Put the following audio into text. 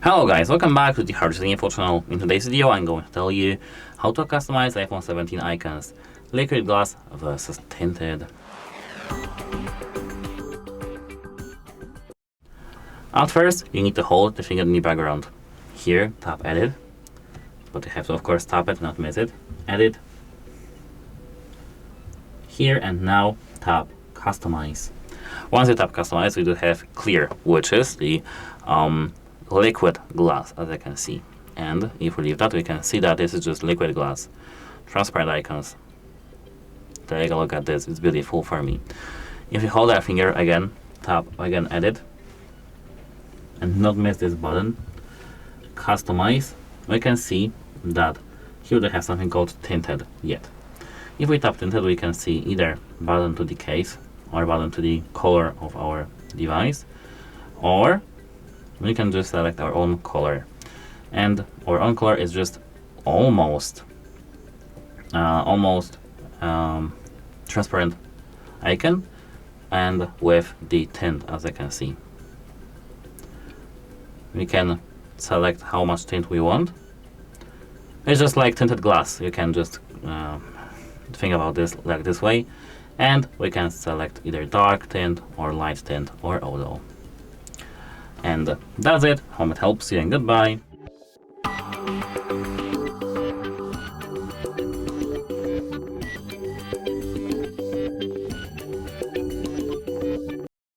Hello guys, welcome back to the HardReset.Info channel. In today's video I'm going to tell you how to customize iPhone 17 icons, liquid glass versus tinted. At first, you need to hold the finger in the background. Here, tap edit, but you have to of course tap it, not miss it. Edit. Here and now tap customize. Once you tap customize, we do have clear, which is the liquid glass, as I can see. And if we leave that, we can see that this is just liquid glass, transparent icons. Take a look at this, it's beautiful for me. If you hold our finger again, tap again edit, and not miss this button, customize, we can see that here they have something called tinted yet. If we tap tinted, we can see either button to the case or button to the color of our device, or we can just select our own color. And our own color is just almost transparent icon and with the tint, as I can see. We can select how much tint we want. It's just like tinted glass. You can just think about this like this way, and we can select either dark tint or light tint or auto. And that's it. Hope it helps you, and goodbye.